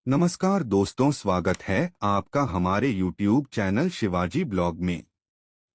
नमस्कार दोस्तों, स्वागत है आपका हमारे YouTube चैनल शिवाजी ब्लॉग में।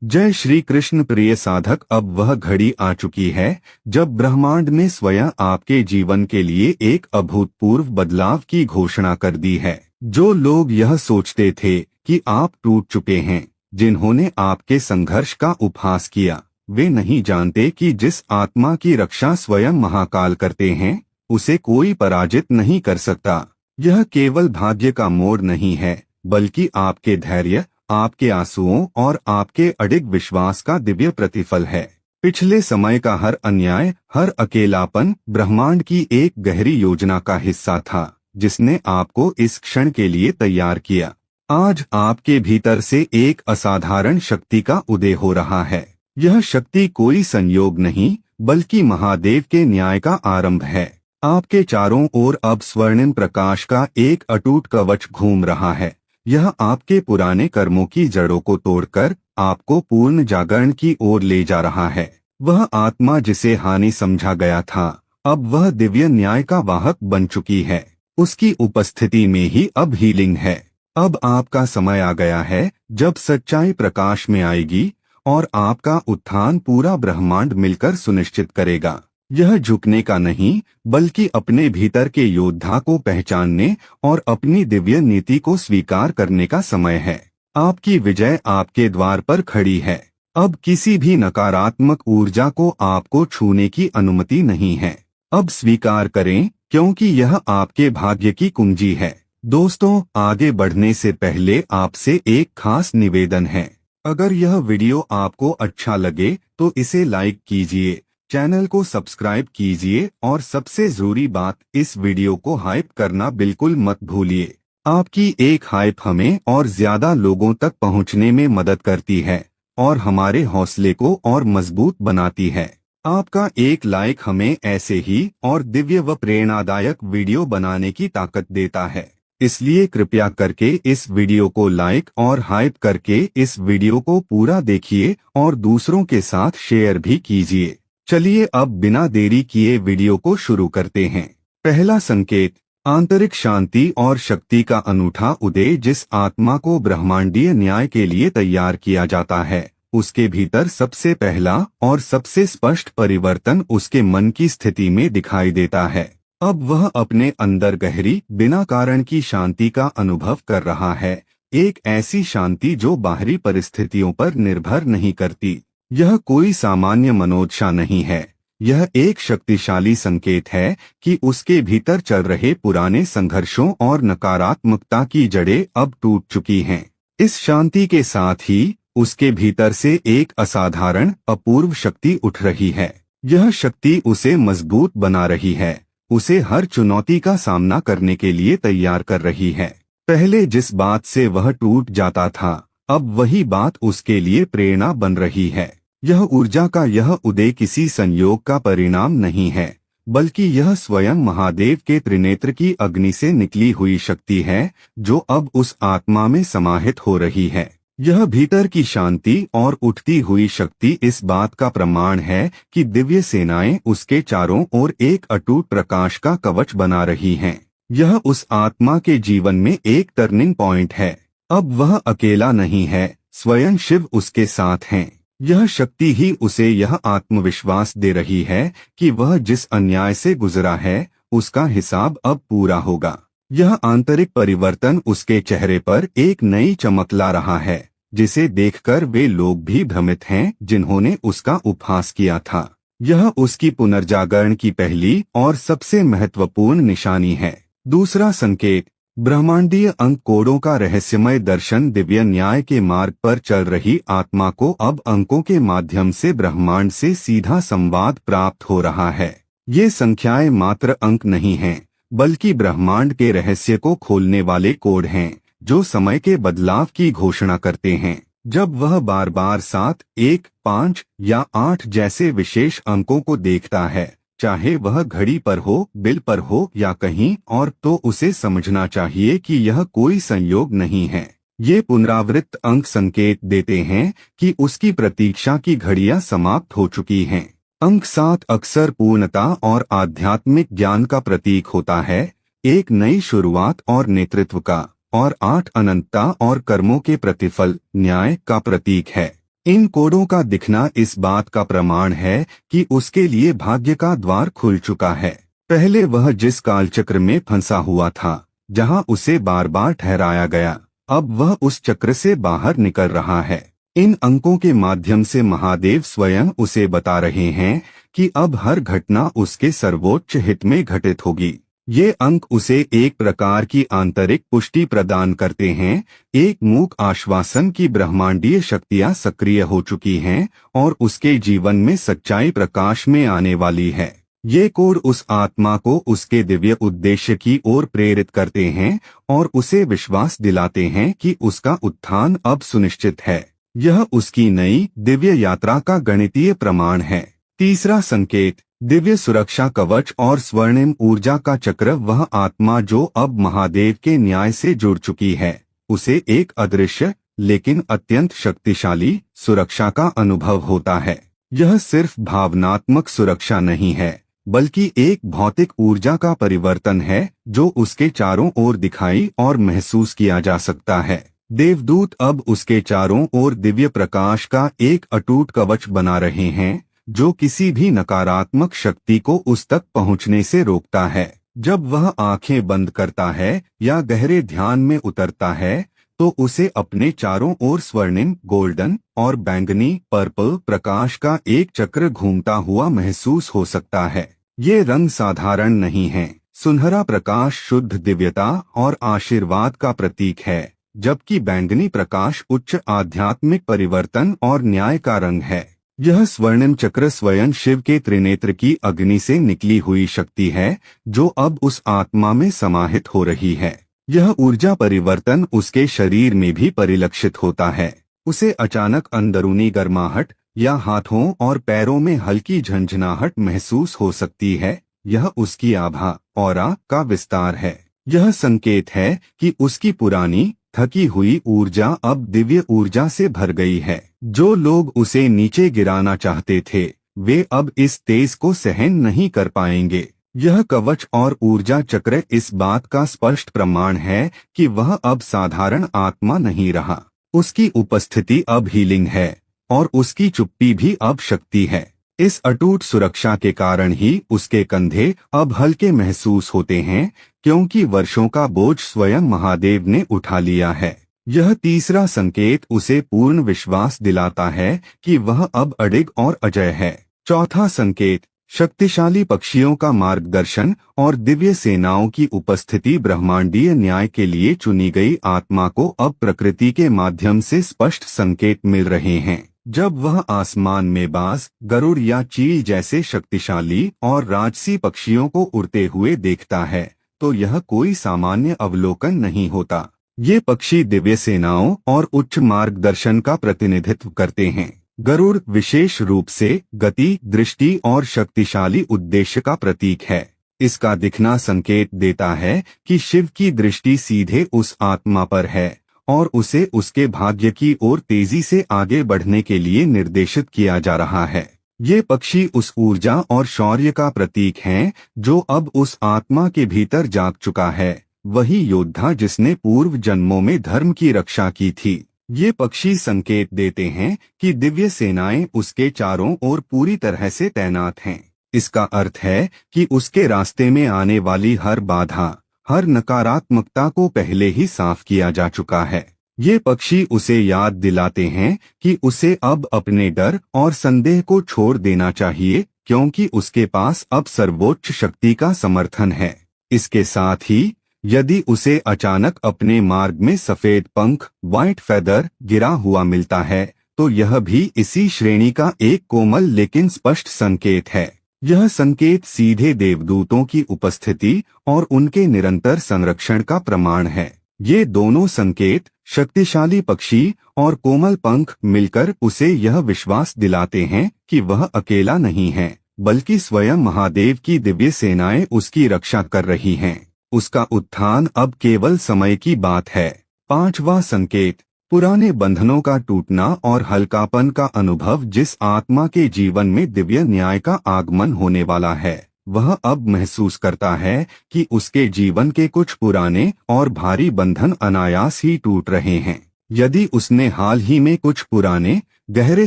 जय श्री कृष्ण प्रिय साधक, अब वह घड़ी आ चुकी है जब ब्रह्मांड ने स्वयं आपके जीवन के लिए एक अभूतपूर्व बदलाव की घोषणा कर दी है। जो लोग यह सोचते थे कि आप टूट चुके हैं, जिन्होंने आपके संघर्ष का उपहास किया, वे नहीं जानते कि जिस आत्मा की रक्षा स्वयं महाकाल करते हैं, उसे कोई पराजित नहीं कर सकता। यह केवल भाग्य का मोड़ नहीं है, बल्कि आपके धैर्य, आपके आंसुओं और आपके अडिग विश्वास का दिव्य प्रतिफल है। पिछले समय का हर अन्याय, हर अकेलापन ब्रह्मांड की एक गहरी योजना का हिस्सा था, जिसने आपको इस क्षण के लिए तैयार किया। आज आपके भीतर से एक असाधारण शक्ति का उदय हो रहा है। यह शक्ति कोई संयोग नहीं, बल्कि महादेव के न्याय का आरंभ है। आपके चारों ओर अब स्वर्णिम प्रकाश का एक अटूट कवच घूम रहा है। यह आपके पुराने कर्मों की जड़ों को तोड़कर आपको पूर्ण जागरण की ओर ले जा रहा है। वह आत्मा जिसे हानि समझा गया था, अब वह दिव्य न्याय का वाहक बन चुकी है। उसकी उपस्थिति में ही अब हीलिंग है। अब आपका समय आ गया है जब सच्चाई प्रकाश में आएगी और आपका उत्थान पूरा ब्रह्मांड मिलकर सुनिश्चित करेगा। यह झुकने का नहीं, बल्कि अपने भीतर के योद्धा को पहचानने और अपनी दिव्य नीति को स्वीकार करने का समय है। आपकी विजय आपके द्वार पर खड़ी है। अब किसी भी नकारात्मक ऊर्जा को आपको छूने की अनुमति नहीं है। अब स्वीकार करें, क्योंकि यह आपके भाग्य की कुंजी है। दोस्तों, आगे बढ़ने से पहले आपसे एक खास निवेदन है। अगर यह वीडियो आपको अच्छा लगे तो इसे लाइक कीजिए, चैनल को सब्सक्राइब कीजिए और सबसे जरूरी बात, इस वीडियो को हाइप करना बिल्कुल मत भूलिए। आपकी एक हाइप हमें और ज्यादा लोगों तक पहुंचने में मदद करती है और हमारे हौसले को और मजबूत बनाती है। आपका एक लाइक हमें ऐसे ही और दिव्य व प्रेरणादायक वीडियो बनाने की ताकत देता है। इसलिए कृपया करके इस वीडियो को लाइक और हाइप करके इस वीडियो को पूरा देखिए और दूसरों के साथ शेयर भी कीजिए। चलिए अब बिना देरी किए वीडियो को शुरू करते हैं। पहला संकेत, आंतरिक शांति और शक्ति का अनूठा उदय। जिस आत्मा को ब्रह्मांडीय न्याय के लिए तैयार किया जाता है, उसके भीतर सबसे पहला और सबसे स्पष्ट परिवर्तन उसके मन की स्थिति में दिखाई देता है। अब वह अपने अंदर गहरी, बिना कारण की शांति का अनुभव कर रहा है। एक ऐसी शांति जो बाहरी परिस्थितियों पर निर्भर नहीं करती। यह कोई सामान्य मनोदशा नहीं है। यह एक शक्तिशाली संकेत है कि उसके भीतर चल रहे पुराने संघर्षों और नकारात्मकता की जड़ें अब टूट चुकी हैं। इस शांति के साथ ही उसके भीतर से एक असाधारण, अपूर्व शक्ति उठ रही है। यह शक्ति उसे मजबूत बना रही है, उसे हर चुनौती का सामना करने के लिए तैयार कर रही है। पहले जिस बात से वह टूट जाता था, अब वही बात उसके लिए प्रेरणा बन रही है। यह ऊर्जा का यह उदय किसी संयोग का परिणाम नहीं है, बल्कि यह स्वयं महादेव के त्रिनेत्र की अग्नि से निकली हुई शक्ति है, जो अब उस आत्मा में समाहित हो रही है। यह भीतर की शांति और उठती हुई शक्ति इस बात का प्रमाण है कि दिव्य सेनाएं उसके चारों ओर एक अटूट प्रकाश का कवच बना रही हैं। यह उस आत्मा के जीवन में एक टर्निंग पॉइंट है। अब वह अकेला नहीं है, स्वयं शिव उसके साथ हैं। यह शक्ति ही उसे यह आत्मविश्वास दे रही है कि वह जिस अन्याय से गुजरा है, उसका हिसाब अब पूरा होगा। यह आंतरिक परिवर्तन उसके चेहरे पर एक नई चमक ला रहा है, जिसे देखकर वे लोग भी भ्रमित हैं जिन्होंने उसका उपहास किया था। यह उसकी पुनर्जागरण की पहली और सबसे महत्वपूर्ण निशानी है। दूसरा संकेत, ब्रह्मांडीय अंक कोडों का रहस्यमय दर्शन। दिव्य न्याय के मार्ग पर चल रही आत्मा को अब अंकों के माध्यम से ब्रह्मांड से सीधा संवाद प्राप्त हो रहा है। ये संख्याएं मात्र अंक नहीं हैं, बल्कि ब्रह्मांड के रहस्य को खोलने वाले कोड हैं, जो समय के बदलाव की घोषणा करते हैं। जब वह बार बार 7, 1, 5 या 8 जैसे विशेष अंकों को देखता है, चाहे वह घड़ी पर हो, बिल पर हो या कहीं और, तो उसे समझना चाहिए कि यह कोई संयोग नहीं है। ये पुनरावृत्त अंक संकेत देते हैं कि उसकी प्रतीक्षा की घड़ियां समाप्त हो चुकी हैं। अंक 7 अक्सर पूर्णता और आध्यात्मिक ज्ञान का प्रतीक होता है। एक नई शुरुआत और नेतृत्व का, और 8 अनंतता और कर्मों के प्रतिफल न्याय का प्रतीक है। इन कोडों का दिखना इस बात का प्रमाण है कि उसके लिए भाग्य का द्वार खुल चुका है। पहले वह जिस कालचक्र में फंसा हुआ था, जहां उसे बार बार ठहराया गया, अब वह उस चक्र से बाहर निकल रहा है। इन अंकों के माध्यम से महादेव स्वयं उसे बता रहे हैं कि अब हर घटना उसके सर्वोच्च हित में घटित होगी। ये अंक उसे एक प्रकार की आंतरिक पुष्टि प्रदान करते हैं, एक मूक आश्वासन की ब्रह्मांडीय शक्तियां सक्रिय हो चुकी हैं और उसके जीवन में सच्चाई प्रकाश में आने वाली है। ये कोड उस आत्मा को उसके दिव्य उद्देश्य की ओर प्रेरित करते हैं और उसे विश्वास दिलाते हैं कि उसका उत्थान अब सुनिश्चित है। यह उसकी नई दिव्य यात्रा का गणितीय प्रमाण है। तीसरा संकेत, दिव्य सुरक्षा कवच और स्वर्णिम ऊर्जा का चक्र। वह आत्मा जो अब महादेव के न्याय से जुड़ चुकी है, उसे एक अदृश्य लेकिन अत्यंत शक्तिशाली सुरक्षा का अनुभव होता है। यह सिर्फ भावनात्मक सुरक्षा नहीं है, बल्कि एक भौतिक ऊर्जा का परिवर्तन है जो उसके चारों ओर दिखाई और महसूस किया जा सकता है। देवदूत अब उसके चारों ओर दिव्य प्रकाश का एक अटूट कवच बना रहे हैं जो किसी भी नकारात्मक शक्ति को उस तक पहुंचने से रोकता है। जब वह आंखें बंद करता है या गहरे ध्यान में उतरता है, तो उसे अपने चारों ओर स्वर्णिम, गोल्डन और बैंगनी पर्पल प्रकाश का एक चक्र घूमता हुआ महसूस हो सकता है। ये रंग साधारण नहीं है। सुनहरा प्रकाश शुद्ध दिव्यता और आशीर्वाद का प्रतीक है, जबकि बैंगनी प्रकाश उच्च आध्यात्मिक परिवर्तन और न्याय का रंग है। यह स्वर्णिम चक्र स्वयं शिव के त्रिनेत्र की अग्नि से निकली हुई शक्ति है जो अब उस आत्मा में समाहित हो रही है। यह ऊर्जा परिवर्तन उसके शरीर में भी परिलक्षित होता है। उसे अचानक अंदरूनी गर्माहट या हाथों और पैरों में हल्की झंझनाहट महसूस हो सकती है। यह उसकी आभा, ऑरा का विस्तार है। यह संकेत है कि उसकी पुरानी थकी हुई ऊर्जा अब दिव्य ऊर्जा से भर गई है। जो लोग उसे नीचे गिराना चाहते थे, वे अब इस तेज को सहन नहीं कर पाएंगे। यह कवच और ऊर्जा चक्र इस बात का स्पष्ट प्रमाण है कि वह अब साधारण आत्मा नहीं रहा। उसकी उपस्थिति अब हीलिंग है और उसकी चुप्पी भी अब शक्ति है। इस अटूट सुरक्षा के कारण ही उसके कंधे अब हल्के महसूस होते हैं, क्योंकि वर्षों का बोझ स्वयं महादेव ने उठा लिया है। यह तीसरा संकेत उसे पूर्ण विश्वास दिलाता है कि वह अब अडिग और अजय है। चौथा संकेत, शक्तिशाली पक्षियों का मार्गदर्शन और दिव्य सेनाओं की उपस्थिति ब्रह्मांडीय न्याय के लिए चुनी गई आत्मा को अब प्रकृति के माध्यम से स्पष्ट संकेत मिल रहे हैं। जब वह आसमान में बाज, गरुड़ या चील जैसे शक्तिशाली और राजसी पक्षियों को उड़ते हुए देखता है, तो यह कोई सामान्य अवलोकन नहीं होता। ये पक्षी दिव्य सेनाओं और उच्च मार्गदर्शन का प्रतिनिधित्व करते हैं। गरुड़ विशेष रूप से गति, दृष्टि और शक्तिशाली उद्देश्य का प्रतीक है। इसका दिखना संकेत देता है कि शिव की दृष्टि सीधे उस आत्मा पर है और उसे उसके भाग्य की ओर तेजी से आगे बढ़ने के लिए निर्देशित किया जा रहा है। ये पक्षी उस ऊर्जा और शौर्य का प्रतीक हैं जो अब उस आत्मा के भीतर जाग चुका है, वही योद्धा जिसने पूर्व जन्मों में धर्म की रक्षा की थी। ये पक्षी संकेत देते हैं कि दिव्य सेनाएं उसके चारों ओर पूरी तरह से तैनात हैं। इसका अर्थ है कि उसके रास्ते में आने वाली हर बाधा, हर नकारात्मकता को पहले ही साफ किया जा चुका है। ये पक्षी उसे याद दिलाते हैं कि उसे अब अपने डर और संदेह को छोड़ देना चाहिए, क्योंकि उसके पास अब सर्वोच्च शक्ति का समर्थन है। इसके साथ ही यदि उसे अचानक अपने मार्ग में सफेद पंख, व्हाइट फेदर गिरा हुआ मिलता है, तो यह भी इसी श्रेणी का एक कोमल लेकिन स्पष्ट संकेत है। यह संकेत सीधे देवदूतों की उपस्थिति और उनके निरंतर संरक्षण का प्रमाण है। ये दोनों संकेत, शक्तिशाली पक्षी और कोमल पंख, मिलकर उसे यह विश्वास दिलाते हैं कि वह अकेला नहीं है, बल्कि स्वयं महादेव की दिव्य सेनाएं उसकी रक्षा कर रही हैं। उसका उत्थान अब केवल समय की बात है। पांचवा संकेत, पुराने बंधनों का टूटना और हल्कापन का अनुभव। जिस आत्मा के जीवन में दिव्य न्याय का आगमन होने वाला है, वह अब महसूस करता है कि उसके जीवन के कुछ पुराने और भारी बंधन अनायास ही टूट रहे हैं। यदि उसने हाल ही में कुछ पुराने गहरे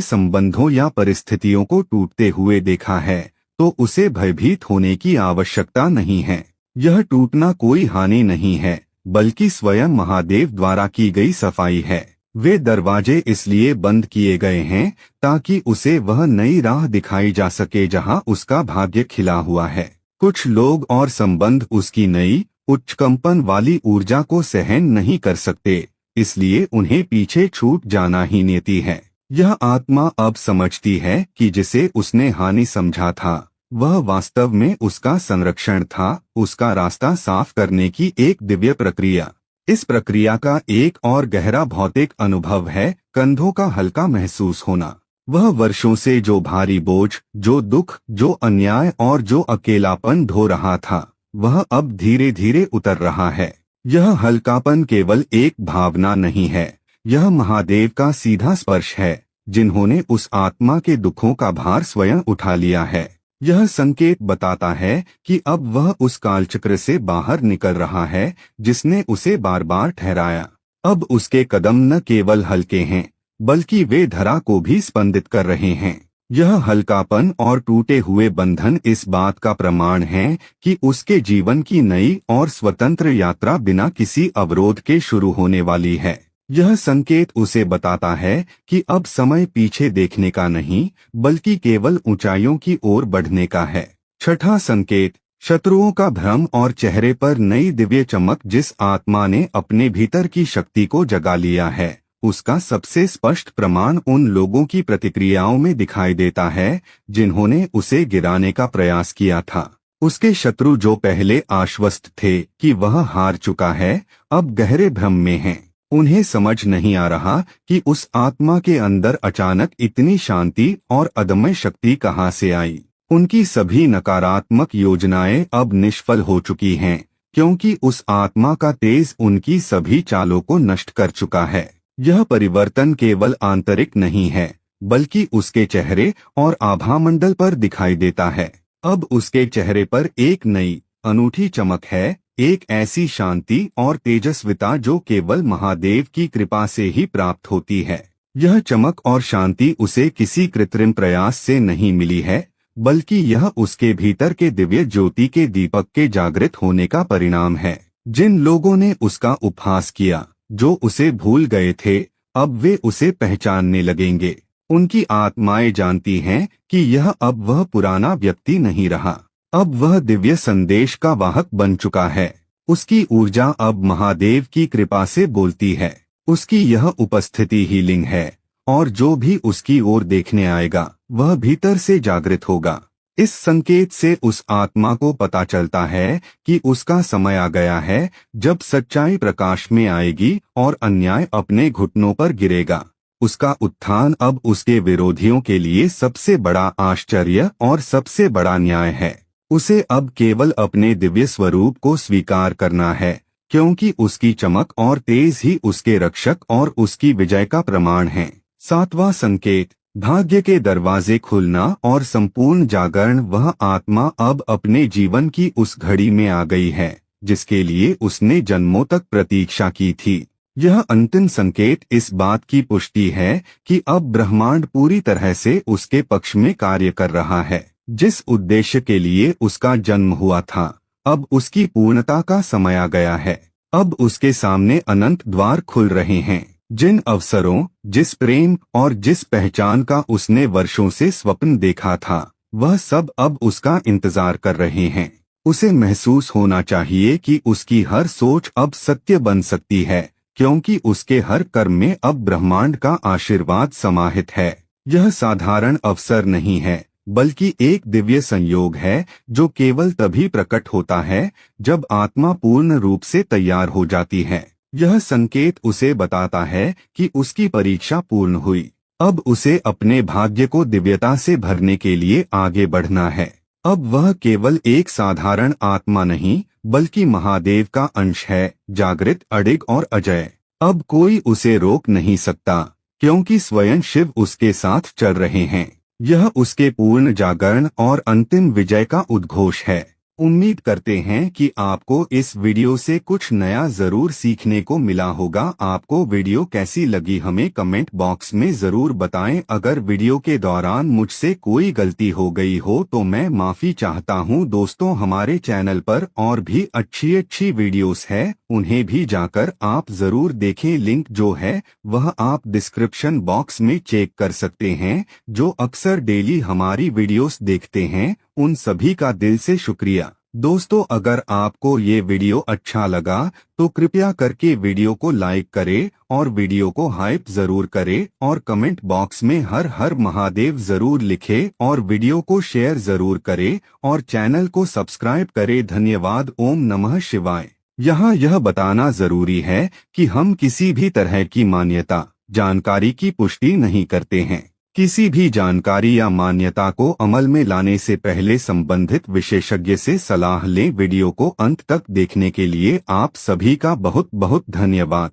संबंधों या परिस्थितियों को टूटते हुए देखा है, तो उसे भयभीत होने की आवश्यकता नहीं है। यह टूटना कोई हानि नहीं है, बल्कि स्वयं महादेव द्वारा की गई सफाई है। वे दरवाजे इसलिए बंद किए गए हैं ताकि उसे वह नई राह दिखाई जा सके जहां उसका भाग्य खिला हुआ है। कुछ लोग और संबंध उसकी नई उच्च कंपन वाली ऊर्जा को सहन नहीं कर सकते, इसलिए उन्हें पीछे छूट जाना ही नियति है। यह आत्मा अब समझती है कि जिसे उसने हानि समझा था वह वास्तव में उसका संरक्षण था, उसका रास्ता साफ करने की एक दिव्य प्रक्रिया। इस प्रक्रिया का एक और गहरा भौतिक अनुभव है कंधों का हल्का महसूस होना। वह वर्षों से जो भारी बोझ, जो दुख, जो अन्याय और जो अकेलापन ढो रहा था, वह अब धीरे धीरे उतर रहा है। यह हल्कापन केवल एक भावना नहीं है, यह महादेव का सीधा स्पर्श है, जिन्होंने उस आत्मा के दुखों का भार स्वयं उठा लिया है। यह संकेत बताता है कि अब वह उस कालचक्र से बाहर निकल रहा है जिसने उसे बार बार ठहराया। अब उसके कदम न केवल हल्के हैं, बल्कि वे धरा को भी स्पंदित कर रहे हैं। यह हल्कापन और टूटे हुए बंधन इस बात का प्रमाण है कि उसके जीवन की नई और स्वतंत्र यात्रा बिना किसी अवरोध के शुरू होने वाली है। यह संकेत उसे बताता है कि अब समय पीछे देखने का नहीं, बल्कि केवल ऊंचाइयों की ओर बढ़ने का है। छठा संकेत, शत्रुओं का भ्रम और चेहरे पर नई दिव्य चमक। जिस आत्मा ने अपने भीतर की शक्ति को जगा लिया है, उसका सबसे स्पष्ट प्रमाण उन लोगों की प्रतिक्रियाओं में दिखाई देता है जिन्होंने उसे गिराने का प्रयास किया था। उसके शत्रु जो पहले आश्वस्त थे कि वह हार चुका है, अब गहरे भ्रम में हैं। उन्हें समझ नहीं आ रहा कि उस आत्मा के अंदर अचानक इतनी शांति और अदम्य शक्ति कहां से आई। उनकी सभी नकारात्मक योजनाएं अब निष्फल हो चुकी हैं, क्योंकि उस आत्मा का तेज उनकी सभी चालों को नष्ट कर चुका है। यह परिवर्तन केवल आंतरिक नहीं है, बल्कि उसके चेहरे और आभामंडल पर दिखाई देता है। अब उसके चेहरे पर एक नई अनूठी चमक है, एक ऐसी शांति और तेजस्विता जो केवल महादेव की कृपा से ही प्राप्त होती है। यह चमक और शांति उसे किसी कृत्रिम प्रयास से नहीं मिली है, बल्कि यह उसके भीतर के दिव्य ज्योति के दीपक के जागृत होने का परिणाम है। जिन लोगों ने उसका उपहास किया, जो उसे भूल गए थे, अब वे उसे पहचानने लगेंगे। उनकी आत्माएं जानती हैं कि यह अब वह पुराना व्यक्ति नहीं रहा, अब वह दिव्य संदेश का वाहक बन चुका है। उसकी ऊर्जा अब महादेव की कृपा से बोलती है। उसकी यह उपस्थिति हीलिंग है, और जो भी उसकी ओर देखने आएगा वह भीतर से जागृत होगा। इस संकेत से उस आत्मा को पता चलता है कि उसका समय आ गया है जब सच्चाई प्रकाश में आएगी और अन्याय अपने घुटनों पर गिरेगा। उसका उत्थान अब उसके विरोधियों के लिए सबसे बड़ा आश्चर्य और सबसे बड़ा न्याय है। उसे अब केवल अपने दिव्य स्वरूप को स्वीकार करना है, क्योंकि उसकी चमक और तेज ही उसके रक्षक और उसकी विजय का प्रमाण है। सातवां संकेत, भाग्य के दरवाजे खुलना और संपूर्ण जागरण। वह आत्मा अब अपने जीवन की उस घड़ी में आ गई है जिसके लिए उसने जन्मों तक प्रतीक्षा की थी। यह अंतिम संकेत इस बात की पुष्टि है कि अब ब्रह्मांड पूरी तरह से उसके पक्ष में कार्य कर रहा है। जिस उद्देश्य के लिए उसका जन्म हुआ था, अब उसकी पूर्णता का समय आ गया है। अब उसके सामने अनंत द्वार खुल रहे हैं। जिन अवसरों, जिस प्रेम और जिस पहचान का उसने वर्षों से स्वप्न देखा था, वह सब अब उसका इंतजार कर रहे हैं। उसे महसूस होना चाहिए कि उसकी हर सोच अब सत्य बन सकती है, क्योंकि उसके हर कर्म में अब ब्रह्मांड का आशीर्वाद समाहित है। यह साधारण अवसर नहीं है, बल्कि एक दिव्य संयोग है जो केवल तभी प्रकट होता है जब आत्मा पूर्ण रूप से तैयार हो जाती है। यह संकेत उसे बताता है कि उसकी परीक्षा पूर्ण हुई। अब उसे अपने भाग्य को दिव्यता से भरने के लिए आगे बढ़ना है। अब वह केवल एक साधारण आत्मा नहीं, बल्कि महादेव का अंश है, जागृत, अडिग और अजय। अब कोई उसे रोक नहीं सकता, क्योंकि स्वयं शिव उसके साथ चल रहे हैं। यह उसके पूर्ण जागरण और अंतिम विजय का उद्घोष है। उम्मीद करते हैं कि आपको इस वीडियो से कुछ नया जरूर सीखने को मिला होगा। आपको वीडियो कैसी लगी हमें कमेंट बॉक्स में जरूर बताएं। अगर वीडियो के दौरान मुझसे कोई गलती हो गई हो तो मैं माफी चाहता हूं। दोस्तों, हमारे चैनल पर और भी अच्छी अच्छी वीडियोस है, उन्हें भी जाकर आप जरूर देखें। लिंक जो है वह आप डिस्क्रिप्शन बॉक्स में चेक कर सकते हैं। जो अक्सर डेली हमारी वीडियोस देखते हैं उन सभी का दिल से शुक्रिया। दोस्तों, अगर आपको ये वीडियो अच्छा लगा तो कृपया करके वीडियो को लाइक करें और वीडियो को हाइप जरूर करें और कमेंट बॉक्स में हर हर महादेव जरूर लिखें और वीडियो को शेयर जरूर करें और चैनल को सब्सक्राइब करें। धन्यवाद। ओम नमः शिवाय। यहाँ यह बताना जरूरी है कि हम किसी भी तरह की मान्यता जानकारी की पुष्टि नहीं करते हैं। किसी भी जानकारी या मान्यता को अमल में लाने से पहले संबंधित विशेषज्ञ से सलाह लें। वीडियो को अंत तक देखने के लिए आप सभी का बहुत बहुत धन्यवाद।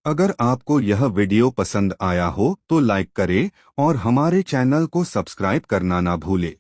अगर आपको यह वीडियो पसंद आया हो तो लाइक करें और हमारे चैनल को सब्सक्राइब करना ना भूलें।